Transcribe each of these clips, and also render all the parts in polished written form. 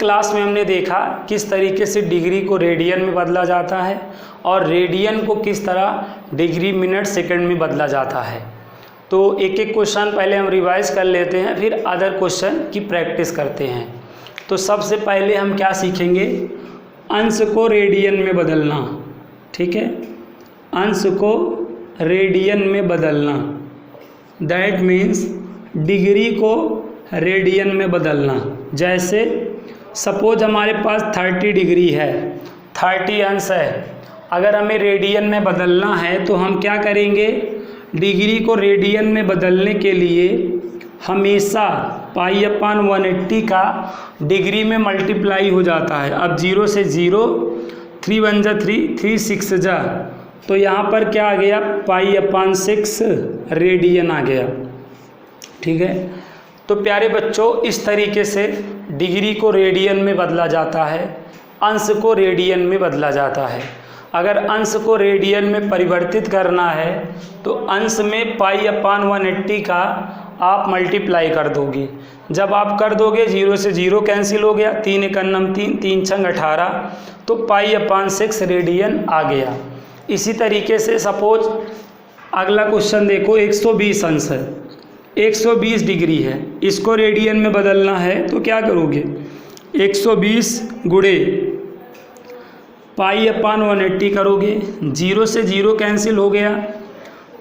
Class में हमने देखा किस तरीके से डिग्री को रेडियन में बदला जाता है और रेडियन को किस तरह डिग्री मिनट सेकंड में बदला जाता है। तो एक एक क्वेश्चन पहले हम रिवाइज कर लेते हैं, फिर अदर क्वेश्चन की प्रैक्टिस करते हैं। तो सबसे पहले हम क्या सीखेंगे, अंश को रेडियन में बदलना। ठीक है, अंश को रेडियन में बदलना, दैट मीन्स डिग्री को रेडियन में बदलना। जैसे सपोज हमारे पास 30 डिग्री है, 30 अंश है, अगर हमें रेडियन में बदलना है तो हम क्या करेंगे, डिग्री को रेडियन में बदलने के लिए हमेशा पाई/180 का डिग्री में मल्टीप्लाई हो जाता है। अब 0 से 0, 3 1 जा 3, 3 6 जा, तो यहाँ पर क्या आ गया, पाई/6 रेडियन आ गया। ठीक है, तो प्यारे बच्चों इस तरीके से डिग्री को रेडियन में बदला जाता है, अंश को रेडियन में बदला जाता है। अगर अंश को रेडियन में परिवर्तित करना है तो अंश में पाई/180 का आप मल्टीप्लाई कर दोगे। जब आप कर दोगे 0 से 0 कैंसिल हो गया, 3 × 9 3, 3 × 18, तो पाई/6 रेडियन आ गया। इसी तरीके से सपोज अगला क्वेश्चन देखो, 120 अंश है, 120 डिग्री है, इसको रेडियन में बदलना है तो क्या करोगे, 120 गुणे पाई/180 करोगे, 0 से 0 कैंसिल हो गया,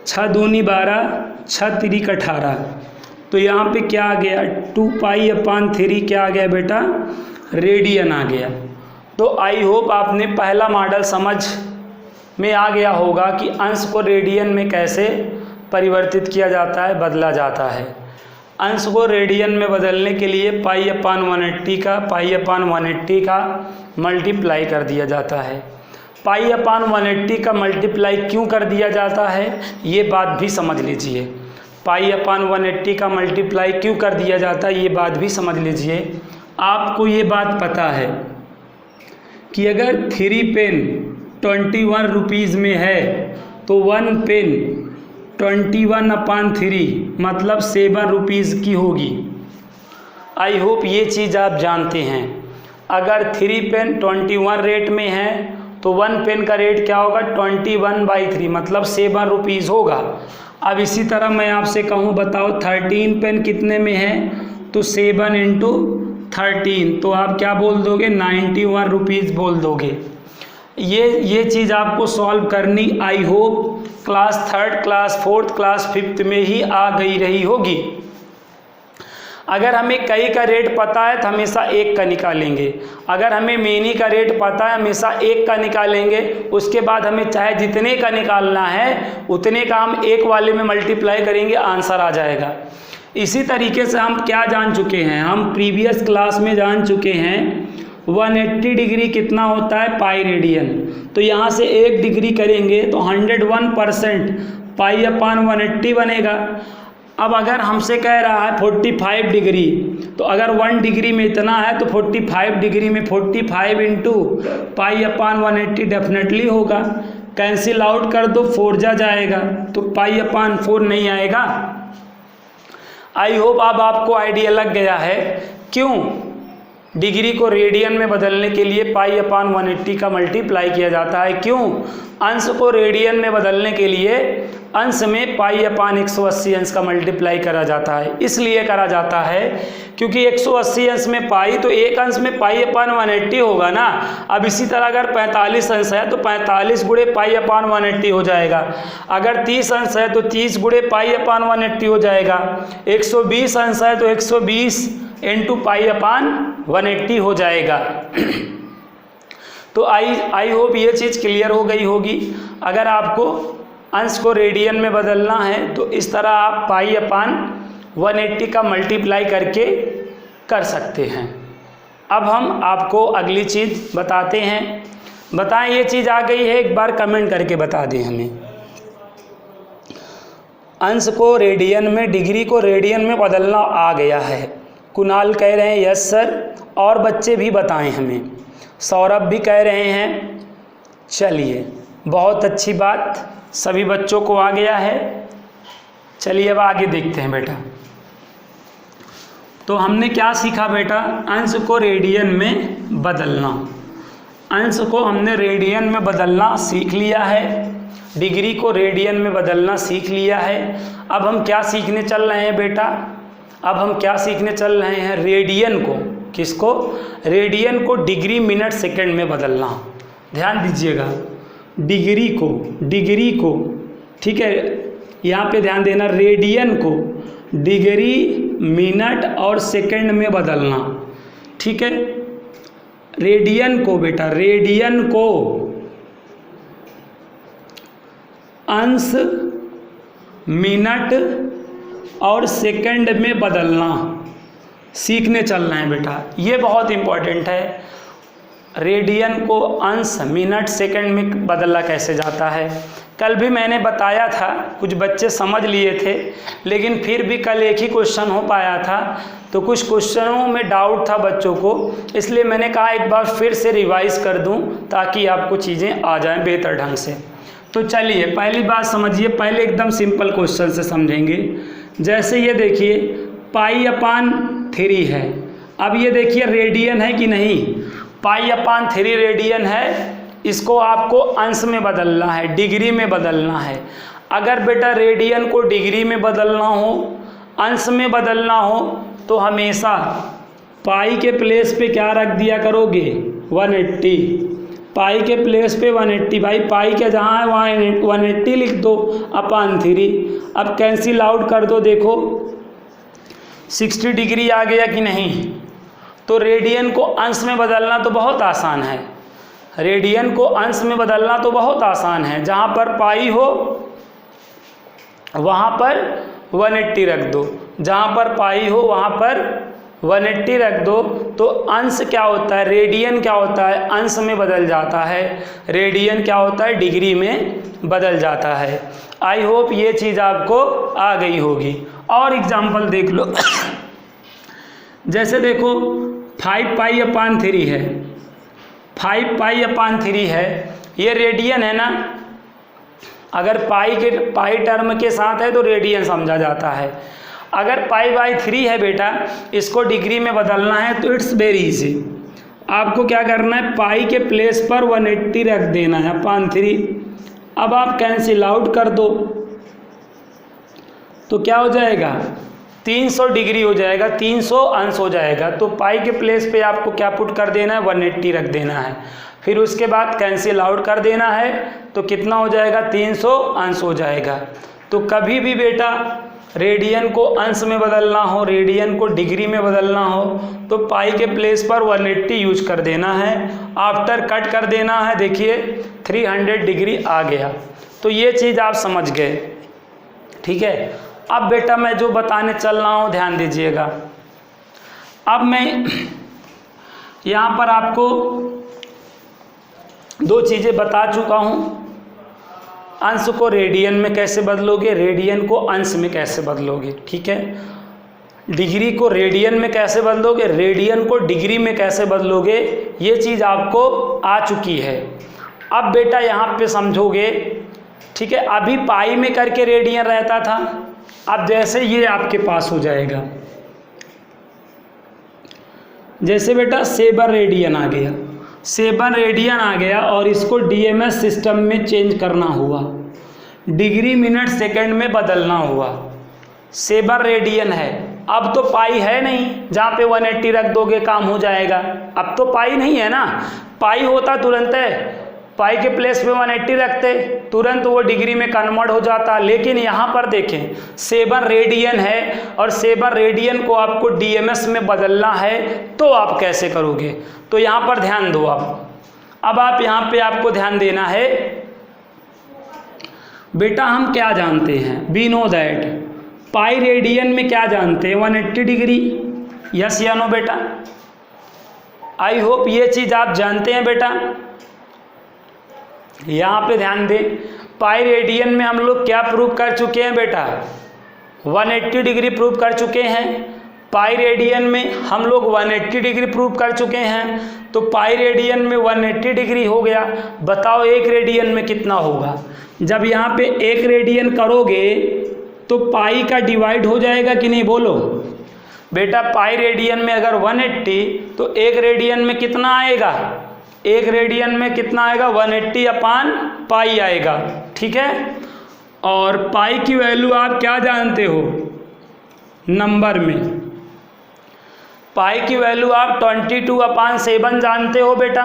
6 दूनी 12, 6 3 18, तो यहाँ पे क्या आ गया, 2 पाई/3 क्या आ गया बेटा, रेडियन आ गया। तो आई होप आपने पहला मॉडल समझ में आ गया होगा कि अंश को रेडियन में कैसे परिवर्तित किया जाता है, बदला जाता है। अंश को रेडियन में बदलने के लिए पाई/180 का मल्टीप्लाई कर दिया जाता है। पाई/180 का मल्टीप्लाई क्यों कर दिया जाता है, ये बात भी समझ लीजिए। पाई/180 का मल्टीप्लाई क्यों कर दिया जाता है, ये बात भी समझ लीजिए। आपको ये बात पता है कि अगर 3 पेन 21 रुपीज़ में है तो 1 पेन 21/3 मतलब 7 रुपीज़ की होगी। आई होप ये चीज़ आप जानते हैं। अगर 3 पेन 21 रेट में है तो 1 पेन का रेट क्या होगा, 21/3 मतलब 7 रुपीज़ होगा। अब इसी तरह मैं आपसे कहूँ बताओ 13 पेन कितने में है, तो 7 × 13, तो आप क्या बोल दोगे, 91 रुपीज़ बोल दोगे। ये चीज़ आपको सॉल्व करनी I hope class 3rd, class 4th, class 5th में ही आ गई रही होगी। अगर हमें कई का रेट पता है तो हमेशा एक का निकालेंगे, अगर हमें मेनी का रेट पता है हमेशा एक का निकालेंगे, उसके बाद हमें चाहे जितने का निकालना है उतने का हम एक वाले में मल्टीप्लाई करेंगे, आंसर आ जाएगा। इसी तरीके से हम क्या जान चुके हैं, हम प्रीवियस क्लास में जान चुके हैं 180 डिग्री कितना होता है, पाई रेडियन। तो यहाँ से 1 डिग्री करेंगे तो 101% पाई/180 बनेगा। अब अगर हमसे कह रहा है 45 डिग्री, तो अगर 1 डिग्री में इतना है तो 45 डिग्री में 45 × पाई/180 डेफिनेटली होगा। कैंसिल आउट कर दो, 4 जाएगा तो पाई/4 नहीं आएगा। आई होप अब आपको आइडिया लग गया है क्यों डिग्री को रेडियन में बदलने के लिए पाई/180 का मल्टीप्लाई किया जाता है, क्यों अंश को रेडियन में बदलने के लिए अंश में पाई/180 अंश का मल्टीप्लाई करा जाता है। इसलिए करा जाता है क्योंकि 180 अंश में पाई, तो एक अंश में पाई/180 होगा ना। अब इसी तरह अगर 45 अंश है तो 45 गुणे पाई/180 हो जाएगा। अगर 30 अंश है तो 30 गुणे पाई/180 हो जाएगा। 120 अंश है तो 120 × पाई/180 हो जाएगा। तो आई होप ये चीज़ क्लियर हो गई होगी। अगर आपको अंश को रेडियन में बदलना है तो इस तरह आप पाई/180 का मल्टीप्लाई करके कर सकते हैं। अब हम आपको अगली चीज़ बताते हैं। बताएं ये चीज़ आ गई है, एक बार कमेंट करके बता दें हमें। अंश को रेडियन में, डिग्री को रेडियन में बदलना आ गया है। कुणाल कह रहे हैं यस सर, और बच्चे भी बताएं हमें। सौरभ भी कह रहे हैं। चलिए बहुत अच्छी बात, सभी बच्चों को आ गया है। चलिए अब आगे देखते हैं बेटा। तो हमने क्या सीखा बेटा, अंश को रेडियन में बदलना। अंश को हमने रेडियन में बदलना सीख लिया है, डिग्री को रेडियन में बदलना सीख लिया है। अब हम क्या सीखने चल रहे हैं बेटा, अब हम क्या सीखने चल रहे हैं, रेडियन को, किसको, रेडियन को डिग्री मिनट सेकंड में बदलना। ध्यान दीजिएगा, डिग्री को ठीक है, यहाँ पे ध्यान देना, रेडियन को डिग्री मिनट और सेकंड में बदलना। ठीक है, रेडियन को बेटा, रेडियन को अंश मिनट और सेकंड में बदलना सीखने चल रहे हैं बेटा। ये बहुत इम्पोर्टेंट है, रेडियन को अंश मिनट सेकंड में बदला कैसे जाता है। कल भी मैंने बताया था, कुछ बच्चे समझ लिए थे, लेकिन फिर भी कल एक ही क्वेश्चन हो पाया था, तो कुछ क्वेश्चनों में डाउट था बच्चों को, इसलिए मैंने कहा एक बार फिर से रिवाइज कर दूं ताकि आपको चीज़ें आ जाएं बेहतर ढंग से। तो चलिए पहली बात समझिए, पहले एकदम सिंपल क्वेश्चन से समझेंगे। जैसे ये देखिए π/3 है, अब ये देखिए रेडियन है कि नहीं, π/3 रेडियन है, इसको आपको अंश में बदलना है, डिग्री में बदलना है। अगर बेटा रेडियन को डिग्री में बदलना हो, अंश में बदलना हो, तो हमेशा पाई के प्लेस पे क्या रख दिया करोगे, 180। पाई के प्लेस पे 180, भाई पाई के जहाँ है वहाँ 180 लिख दो /3। अब कैंसिल आउट कर दो, देखो 60 डिग्री आ गया कि नहीं। तो रेडियन को अंश में बदलना तो बहुत आसान है, रेडियन को अंश में बदलना तो बहुत आसान है। जहाँ पर पाई हो वहाँ पर 180 रख दो, जहाँ पर पाई हो वहाँ पर 180 रख दो, तो अंश क्या होता है, रेडियन क्या होता है, अंश में बदल जाता है, रेडियन क्या होता है, डिग्री में बदल जाता है। आई होप ये चीज़ आपको आ गई होगी। और एग्जाम्पल देख लो जैसे देखो 5π/3 है, 5π/3 है, ये रेडियन है ना। अगर पाई टर्म के साथ है तो रेडियन समझा जाता है। अगर π/3 है बेटा, इसको डिग्री में बदलना है तो इट्स वेरी इजी। आपको क्या करना है, पाई के प्लेस पर 180 रख देना है /3। अब आप कैंसिल आउट कर दो तो क्या हो जाएगा, 300 डिग्री हो जाएगा, 300 अंश हो जाएगा। तो पाई के प्लेस पे आपको क्या पुट कर देना है, 180 रख देना है। फिर उसके बाद कैंसिल आउट कर देना है, तो कितना हो जाएगा, 300 अंश हो जाएगा। तो कभी भी बेटा रेडियन को अंश में बदलना हो, रेडियन को डिग्री में बदलना हो, तो पाई के प्लेस पर 180 यूज कर देना है। आफ्टर कट कर देना है, देखिए 300 डिग्री आ गया। तो ये चीज़ आप समझ गए, ठीक है। अब बेटा मैं जो बताने चल रहा हूँ ध्यान दीजिएगा। अब मैं यहाँ पर आपको दो चीज़ें बता चुका हूँ, अंश को रेडियन में कैसे बदलोगे, रेडियन को अंश में कैसे बदलोगे, ठीक है। डिग्री को रेडियन में कैसे बदलोगे, रेडियन को डिग्री में कैसे बदलोगे, ये चीज़ आपको आ चुकी है। अब बेटा यहाँ पे समझोगे, ठीक है। अभी पाई में करके रेडियन रहता था, अब जैसे ये आपके पास हो जाएगा, जैसे बेटा सेबर रेडियन आ गया, सेबर रेडियन आ गया और इसको डीएमएस सिस्टम में चेंज करना हुआ, डिग्री मिनट सेकंड में बदलना हुआ। सेबर रेडियन है, अब तो पाई है नहीं, जहाँ पे 180 रख दोगे काम हो जाएगा। अब तो पाई नहीं है ना, पाई होता तुरंत है, पाई के प्लेस पे 180 रखते, तुरंत वो डिग्री में कन्वर्ट हो जाता। लेकिन यहाँ पर देखें सेबर रेडियन है और सेबर रेडियन को आपको डीएमएस में बदलना है, तो आप कैसे करोगे। तो यहाँ पर ध्यान दो आप। अब आप यहाँ पे आपको ध्यान देना है, बेटा हम क्या जानते हैं, we know that pi radian में क्या जानते हैं, 180 डिग्री, यस या नो बेटा। आई होप ये चीज़ आप जानते हैं बेटा। यहाँ पे ध्यान दें, पाई रेडियन में हम लोग क्या प्रूव कर चुके हैं बेटा, 180 डिग्री प्रूव कर चुके हैं। पाई रेडियन में हम लोग 180 डिग्री प्रूव कर चुके हैं। तो पाई रेडियन में 180 डिग्री हो गया, बताओ एक रेडियन में कितना होगा। जब यहाँ पे एक रेडियन करोगे तो पाई का डिवाइड हो जाएगा कि नहीं, बोलो। बेटा पाई रेडियन में अगर 180 तो एक रेडियन में कितना आएगा, एक रेडियन में कितना आएगा 180 अपान पाई आएगा, ठीक है। और पाई की वैल्यू आप क्या जानते हो नंबर में, पाई की वैल्यू आप 22/7 जानते हो बेटा,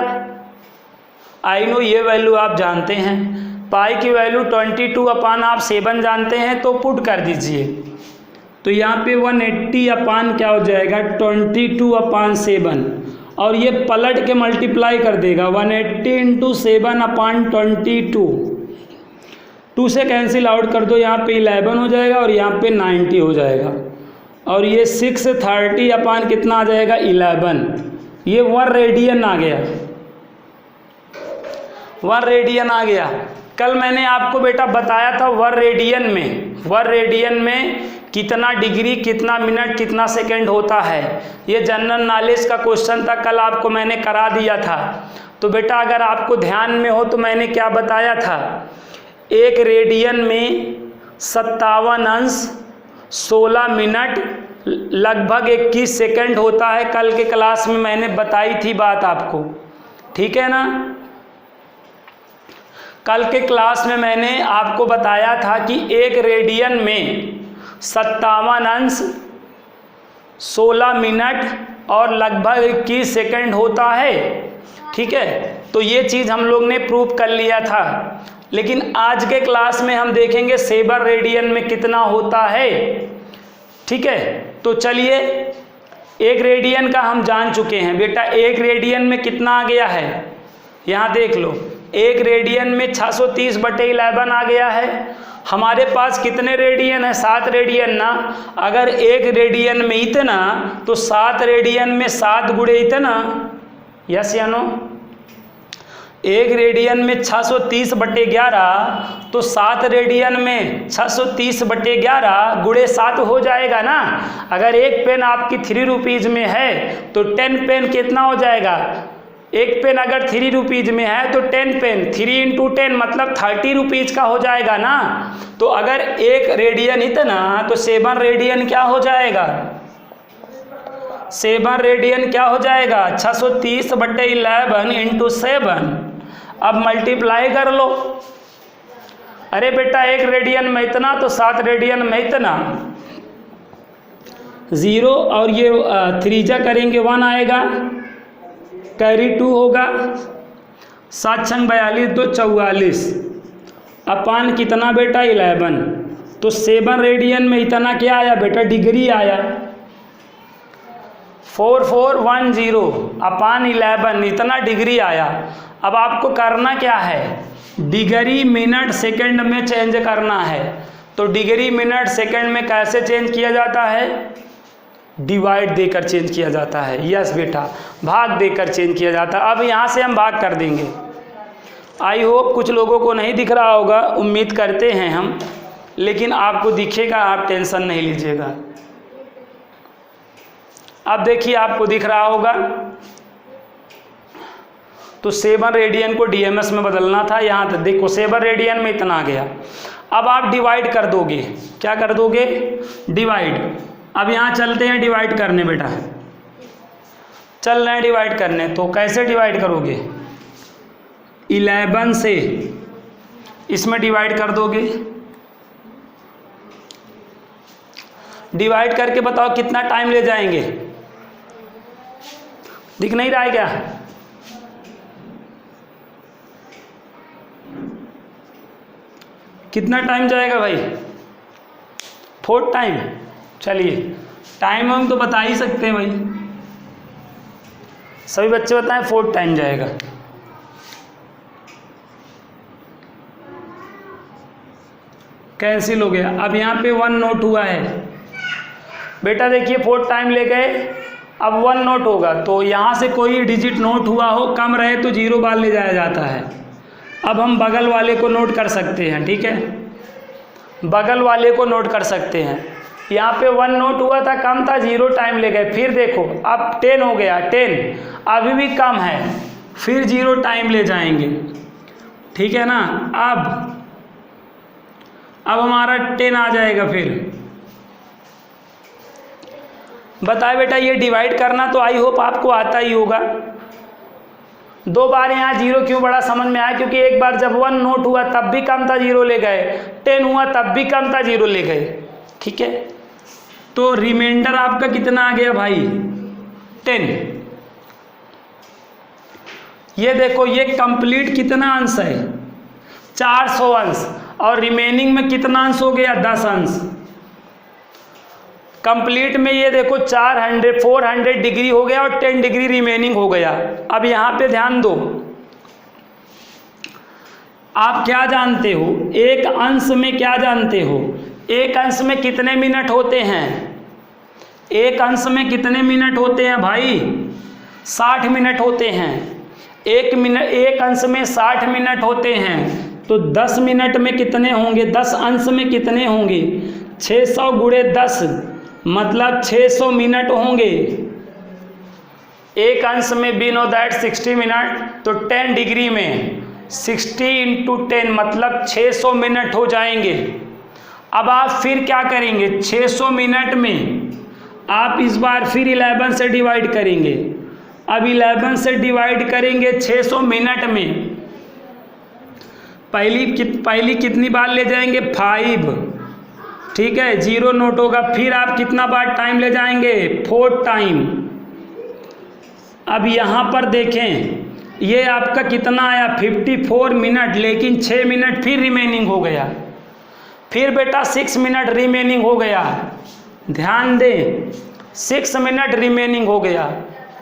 आई नो ये वैल्यू आप जानते हैं, पाई की वैल्यू 22/7 जानते हैं, तो पुट कर दीजिए। तो यहाँ पे 180 अपान क्या हो जाएगा 22/7, और ये पलट के मल्टीप्लाई कर देगा 180 × 7/22, 2 से कैंसिल आउट कर दो, यहाँ पे 11 हो जाएगा और यहाँ पे 90 हो जाएगा, और ये 630 अपान कितना आ जाएगा 11, ये 1 रेडियन आ गया, 1 रेडियन आ गया। कल मैंने आपको बेटा बताया था 1 रेडियन में कितना डिग्री, कितना मिनट, कितना सेकंड होता है, ये जनरल नॉलेज का क्वेश्चन था, कल आपको मैंने करा दिया था। तो बेटा अगर आपको ध्यान में हो तो मैंने क्या बताया था, 1 रेडियन में 57 अंश 16 मिनट लगभग 21 सेकंड होता है, कल के क्लास में मैंने बताई थी बात आपको, ठीक है ना। कल के क्लास में मैंने आपको बताया था कि 1 रेडियन में 57 अंश 16 मिनट और लगभग 21 सेकंड होता है, ठीक है। तो ये चीज़ हम लोग ने प्रूव कर लिया था, लेकिन आज के क्लास में हम देखेंगे 7 रेडियन में कितना होता है, ठीक है। तो चलिए 1 रेडियन का हम जान चुके हैं बेटा, 1 रेडियन में कितना आ गया है, यहाँ देख लो 1 रेडियन में 630/11 आ गया है। हमारे पास कितने रेडियन है, 7 रेडियन ना, अगर 1 रेडियन में इतना तो 7 रेडियन में 7 गुणे इतना, यस या नो। 1 रेडियन में 630/11 तो 7 रेडियन में 630/11 गुणे 7 हो जाएगा ना। अगर एक पेन आपकी 3 रुपीज़ में है तो 10 पेन कितना हो जाएगा, एक पेन अगर 3 रुपीज़ में है तो 10 पेन, 3 × 10 मतलब 30 रुपीज़ का हो जाएगा ना। तो अगर 1 रेडियन इतना तो 7 रेडियन क्या हो जाएगा, 7 रेडियन क्या हो जाएगा 630/11 × 7। अब मल्टीप्लाई कर लो, अरे बेटा 1 रेडियन में इतना तो 7 रेडियन में इतना, 0 और ये 3 जा करेंगे 1 आएगा, कैरी 2 होगा, 7 छंग 42 2 44 अपान कितना बेटा 11। तो 7 रेडियन में इतना क्या आया बेटा डिग्री आया, 4410 अपान 11 इतना डिग्री आया। अब आपको करना क्या है, डिग्री मिनट सेकंड में चेंज करना है। तो डिग्री मिनट सेकंड में कैसे चेंज किया जाता है, डिवाइड देकर चेंज किया जाता है, यस बेटा भाग देकर चेंज किया जाता है। अब यहाँ से हम भाग कर देंगे, आई होप कुछ लोगों को नहीं दिख रहा होगा, उम्मीद करते हैं हम, लेकिन आपको दिखेगा, आप टेंशन नहीं लीजिएगा। अब देखिए आपको दिख रहा होगा। तो 7 रेडियन को डीएमएस में बदलना था, यहाँ तक देखो 7 रेडियन में इतना आ गया। अब आप डिवाइड कर दोगे, क्या कर दोगे डिवाइड। अब यहाँ चलते हैं डिवाइड करने बेटा, चल रहे हैं डिवाइड करने। तो कैसे डिवाइड करोगे, 11 से इसमें डिवाइड कर दोगे, डिवाइड करके बताओ कितना टाइम ले जाएंगे, दिख नहीं रहा है क्या, कितना टाइम जाएगा भाई, 4 टाइम। चलिए टाइम हम तो बता ही सकते हैं भाई, सभी बच्चे बताएं 4 टाइम जाएगा। कैंसिल हो गया। अब यहाँ पे 1 नोट हुआ है बेटा, देखिए 4 टाइम ले गए, अब 1 नोट होगा। तो यहाँ से कोई डिजिट नोट हुआ हो, कम रहे तो 0 बार ले जाया जाता है। अब हम बगल वाले को नोट कर सकते हैं, ठीक है, बगल वाले को नोट कर सकते हैं। यहाँ पे 1 नोट हुआ था, कम था, 0 टाइम ले गए। फिर देखो अब 10 हो गया, 10 अभी भी कम है, फिर 0 टाइम ले जाएंगे, ठीक है ना। अब हमारा 10 आ जाएगा, फिर बताए बेटा ये डिवाइड करना तो आई होप आपको आता ही होगा। 2 बार यहाँ 0 क्यों बड़ा समझ में आया, क्योंकि एक बार जब 1 नोट हुआ तब भी कम था 0 ले गए, 10 हुआ तब भी कम था 0 ले गए। ठीक है, तो रिमाइंडर आपका कितना आ गया भाई 10। ये देखो ये कंप्लीट कितना अंश है 400 अंश, और रिमेनिंग में कितना अंश हो गया 10 अंश। कंप्लीट में ये देखो 400 डिग्री हो गया और 10 डिग्री रिमेनिंग हो गया। अब यहाँ पे ध्यान दो, आप क्या जानते हो एक अंश में, क्या जानते हो एक अंश में कितने मिनट होते हैं? एक अंश में कितने मिनट होते हैं भाई? 60 मिनट होते हैं। एक अंश में 60 मिनट होते हैं, तो 10 मिनट में कितने होंगे? 10 अंश में कितने होंगे? 600 गुणे 10 मतलब 600 मिनट होंगे। एक अंश में वी नो दैट 60 मिनट, तो 10 डिग्री में 60 इंटू 10 मतलब 600 मिनट हो जाएंगे। अब आप फिर क्या करेंगे? 600 मिनट में आप इस बार फिर 11 से डिवाइड करेंगे। अब 11 से डिवाइड करेंगे 600 मिनट में, पहली कितनी बार ले जाएंगे? 5। ठीक है, 0 नोट होगा। फिर आप कितना बार टाइम ले जाएंगे? 4 टाइम। अब यहाँ पर देखें ये आपका कितना आया 54 मिनट, लेकिन 6 मिनट फिर रिमेनिंग हो गया। फिर बेटा 6 मिनट रिमेनिंग हो गया। ध्यान दें 6 मिनट रिमेनिंग हो गया।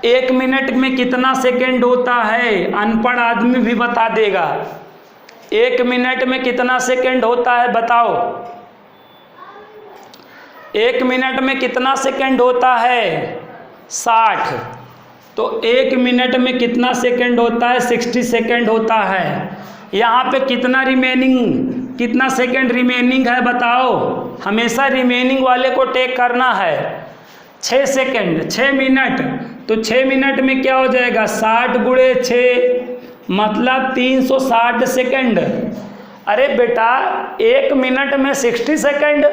1 मिनट में कितना सेकेंड होता है? अनपढ़ आदमी भी बता देगा। 1 मिनट में कितना सेकेंड होता है बताओ? 1 मिनट में कितना सेकेंड होता है? 60। तो 1 मिनट में कितना सेकेंड होता है? 60 सेकेंड होता है। यहाँ पे कितना कितना सेकेंड रिमेनिंग है बताओ? हमेशा रिमेनिंग वाले को टेक करना है। 6 सेकेंड, 6 मिनट, तो 6 मिनट में क्या हो जाएगा? 60 गुणे 6 मतलब 360 सेकेंड। अरे बेटा 1 मिनट में 60 सेकेंड,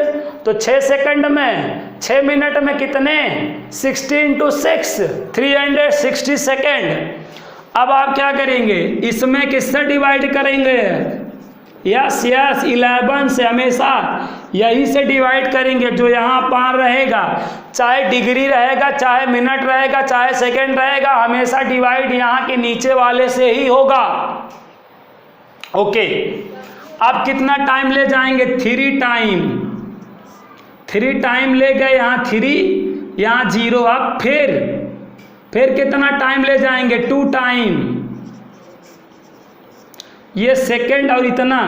तो 6 सेकेंड में 6 मिनट में कितने? 60 इंटू 6 360 सेकेंड। अब आप क्या करेंगे? इसमें किससे डिवाइड करेंगे? यस 11 से, हमेशा यही से डिवाइड करेंगे। जो यहाँ पार रहेगा, चाहे डिग्री रहेगा, चाहे मिनट रहेगा, चाहे सेकेंड रहेगा, हमेशा डिवाइड यहाँ के नीचे वाले से ही होगा। ओके, अब कितना टाइम ले जाएंगे? 3 टाइम। 3 टाइम ले गए, यहाँ 3, यहाँ 0। अब फिर कितना टाइम ले जाएंगे? 2 टाइम। ये सेकेंड और इतना।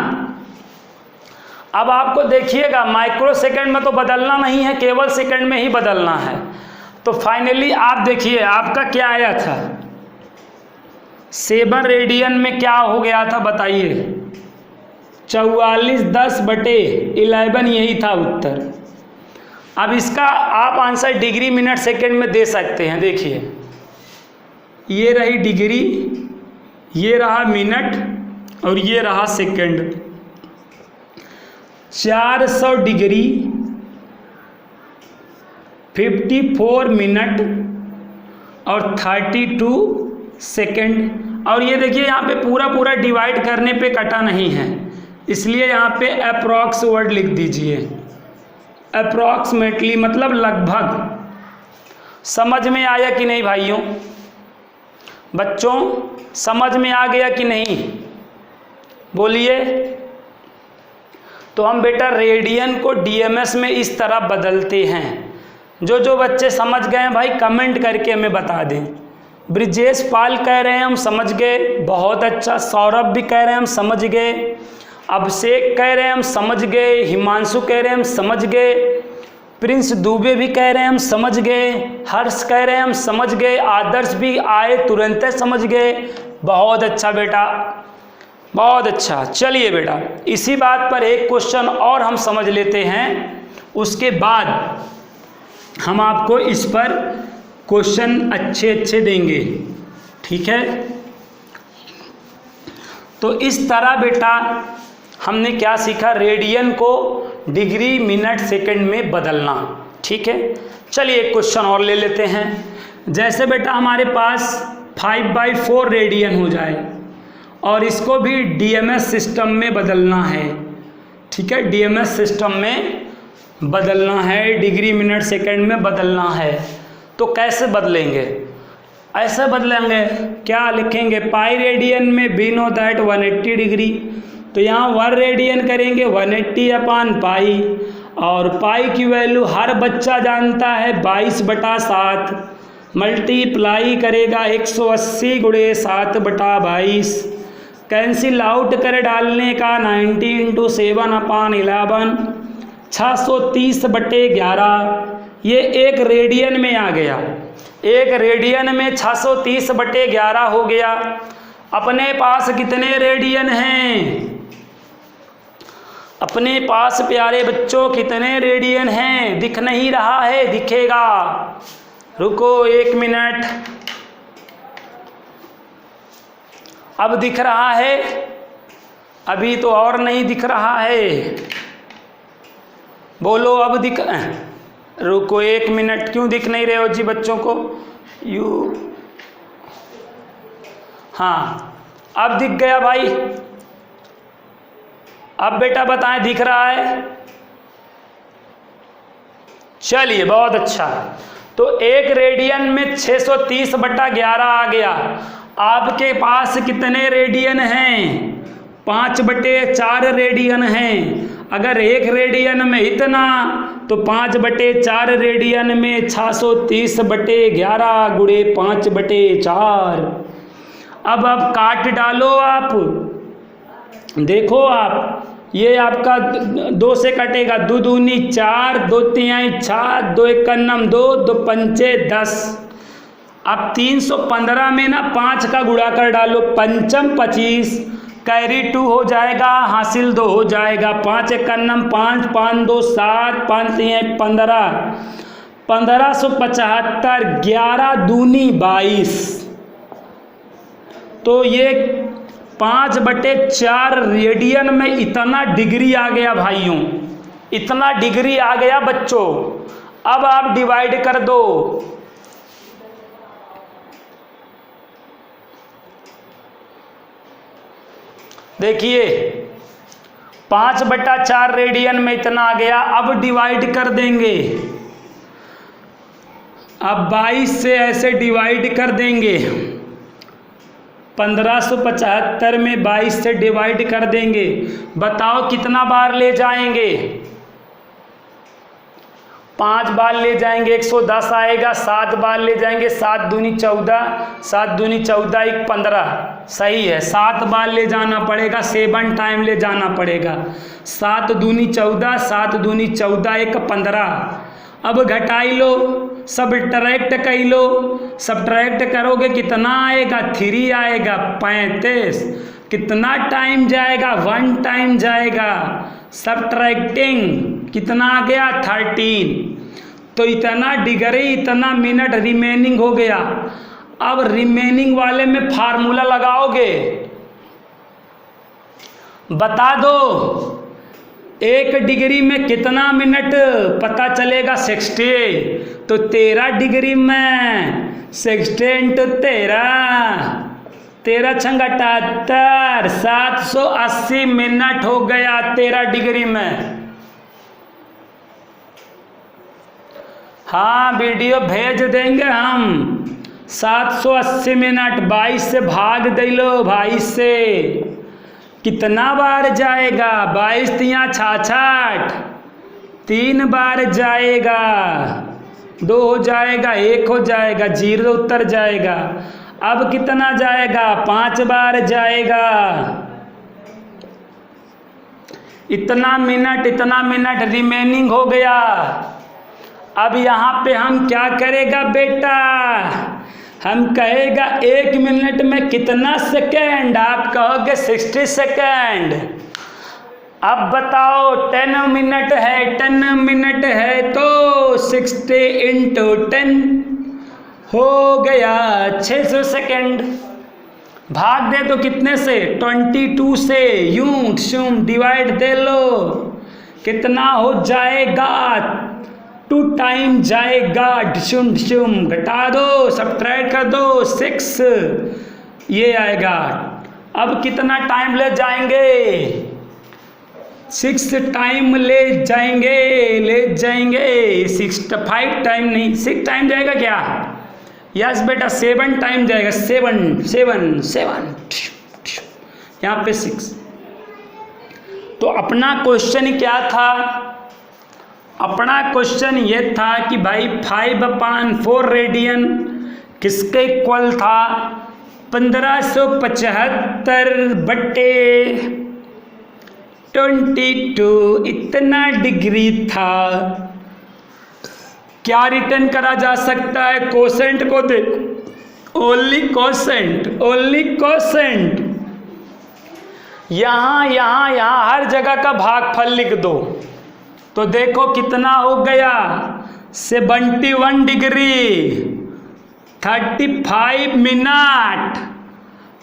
अब आपको देखिएगा माइक्रो सेकेंड में तो बदलना नहीं है, केवल सेकेंड में ही बदलना है। तो फाइनली आप देखिए आपका क्या आया था? 7 रेडियन में क्या हो गया था बताइए? 44/10/11 यही था उत्तर। अब इसका आप आंसर डिग्री मिनट सेकेंड में दे सकते हैं। देखिए ये रही डिग्री, ये रहा मिनट और ये रहा सेकेंड। 400 डिग्री 54 मिनट और 32 सेकेंड। और ये देखिए यहाँ पे पूरा डिवाइड करने पे कटा नहीं है, इसलिए यहाँ पे अप्रॉक्स वर्ड लिख दीजिए। अप्रॉक्सीमेटली मतलब लगभग। समझ में आया कि नहीं भाइयों? बच्चों समझ में आ गया कि नहीं? बोलिए। तो हम बेटा रेडियन को डीएमएस में इस तरह बदलते हैं। जो बच्चे समझ गए हैं भाई कमेंट करके हमें बता दें। ब्रिजेश पाल कह रहे हैं हम समझ गए, बहुत अच्छा। सौरभ भी कह रहे हैं हम समझ गए, अभिषेक कह रहे हैं हम समझ गए, हिमांशु कह रहे हैं हम समझ गए, प्रिंस दुबे भी कह रहे हैं हम समझ गए, हर्ष कह रहे हैं हम समझ गए, आदर्श भी आए तुरंत समझ गए। बहुत अच्छा बेटा, बहुत अच्छा। चलिए बेटा इसी बात पर एक क्वेश्चन और हम समझ लेते हैं, उसके बाद हम आपको इस पर क्वेश्चन अच्छे देंगे। ठीक है, तो इस तरह बेटा हमने क्या सीखा? रेडियन को डिग्री मिनट सेकंड में बदलना। ठीक है, चलिए एक क्वेश्चन और ले लेते हैं। जैसे बेटा हमारे पास 5/4 रेडियन हो जाए और इसको भी डीएमएस सिस्टम में बदलना है, ठीक है, डीएमएस सिस्टम में बदलना है, डिग्री मिनट सेकंड में बदलना है, तो कैसे बदलेंगे? ऐसे बदलेंगे, क्या लिखेंगे, पाई रेडियन में वी नो दैट 180 डिग्री, तो यहाँ 1 रेडियन करेंगे 180/पाई, और पाई की वैल्यू हर बच्चा जानता है 22/7, मल्टीप्लाई करेगा 180 × 7/22, कैंसिल आउट कर डालने का 90 × 7/11, 630/11, ये एक रेडियन में आ गया, एक रेडियन में 630/11 हो गया। अपने पास कितने रेडियन हैं? अपने पास प्यारे बच्चों कितने रेडियन हैं? दिख नहीं रहा है, दिखेगा, रुको 1 मिनट, अब दिख रहा है, अभी तो और नहीं दिख रहा है, बोलो अब दिख, रुको 1 मिनट, क्यों दिख नहीं रहे हो जी बच्चों को? हाँ अब दिख गया भाई, अब बेटा बताएं दिख रहा है? चलिए बहुत अच्छा, तो एक रेडियन में 630/11 आ गया। आपके पास कितने रेडियन हैं? 5/4 रेडियन हैं। अगर एक रेडियन में इतना, तो 5/4 रेडियन में 630/11 × 5/4। अब काट डालो आप, देखो आप, ये आपका 2 से कटेगा, 2 दूनी 4, 2 तिहाई 6, 2 एकम 2, 2 पंचे 10। अब 315 में ना 5 का गुणा कर डालो, 5 25, कैरी 2 हो जाएगा, हासिल 2 हो जाएगा, 5 एकम 5, 5 2 7, 5 तिहाई 15, 1575, 11 दूनी 22। तो ये 5/4 रेडियन में इतना डिग्री आ गया भाइयों, इतना डिग्री आ गया बच्चों। अब आप डिवाइड कर दो, देखिए 5/4 रेडियन में इतना आ गया। अब डिवाइड कर देंगे, अब 22 से ऐसे डिवाइड कर देंगे, 1575 में 22 से डिवाइड कर देंगे, बताओ कितना बार ले जाएंगे? 5 बार ले जाएंगे, 110 आएगा, 7 बार ले जाएंगे, 7 दूनी 14, 7 दूनी 14, 1 15, सही है, 7 बार ले जाना पड़ेगा, 7 टाइम ले जाना पड़ेगा, 7 दूनी 14, 7 दूनी 14, 1 15। अब घटाई लो, सब्ट्रैक्ट कर लो, सब्ट्रैक्ट करोगे कितना आएगा? 3 आएगा, 35। कितना टाइम जाएगा? 1 टाइम जाएगा। सब्ट्रैक्टिंग कितना आ गया? 13। तो इतना डिग्री, इतना मिनट रिमेनिंग हो गया। अब रिमेनिंग वाले में फार्मूला लगाओगे, बता दो 1 डिग्री में कितना मिनट पता चलेगा? 60। तो 13 डिग्री में 60 × 13, 13 छंग 78, 780 मिनट हो गया 13 डिग्री में। हाँ वीडियो भेज देंगे हम। 780 मिनट 22 से भाग दे लो, 22 से कितना बार जाएगा? 22 तिया 66, 3 बार जाएगा, 2 हो जाएगा, 1 हो जाएगा, 0 उत्तर जाएगा। अब कितना जाएगा? 5 बार जाएगा। इतना मिनट रिमेनिंग हो गया। अब यहाँ पे हम क्या करेगा बेटा? हम कहेगा 1 मिनट में कितना सेकेंड? आप कहोगे 60 सेकेंड। अब बताओ 10 मिनट है, 10 मिनट है तो 60 × 10 हो गया 600 सेकेंड। भाग दे तो कितने से? 22 से। यूं शुम डिवाइड दे लो, कितना हो जाएगा? 2 टाइम जाएगा, ढिशुम ढिशुम, घटा दो, सब्ट्रैक्ट कर दो, 6 ये आएगा। अब कितना टाइम ले जाएंगे? 6 टाइम ले जाएंगे, 5 टाइम नहीं, 6 टाइम जाएगा क्या? यस बेटा 7 टाइम जाएगा, 7 यहाँ पे 6। तो अपना क्वेश्चन क्या था? अपना क्वेश्चन ये था कि भाई 5/4 रेडियन किसके इक्वल था? 1575/22 इतना डिग्री था। क्या रिटर्न करा जा सकता है? कोसेंट को देखो, ओनली कोसेंट। यहाँ हर जगह का भागफल लिख दो, तो देखो कितना हो गया, 71 डिग्री, 35 मिनट,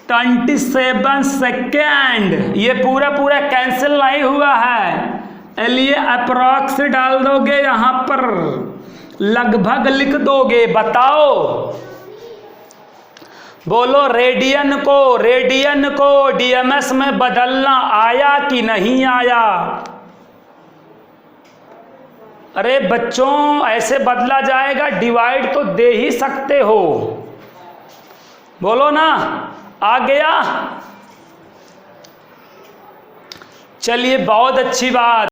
27 सेकेंड। ये पूरा कैंसिल नहीं हुआ है, लिए अप्रॉक्स डाल दोगे, यहाँ पर लगभग लिख दोगे। बताओ, बोलो रेडियन को डीएमएस में बदलना आया कि नहीं आया? अरे बच्चों, ऐसे बदला जाएगा, डिवाइड तो दे ही सकते हो, बोलो ना, आ गया? चलिए, बहुत अच्छी बात।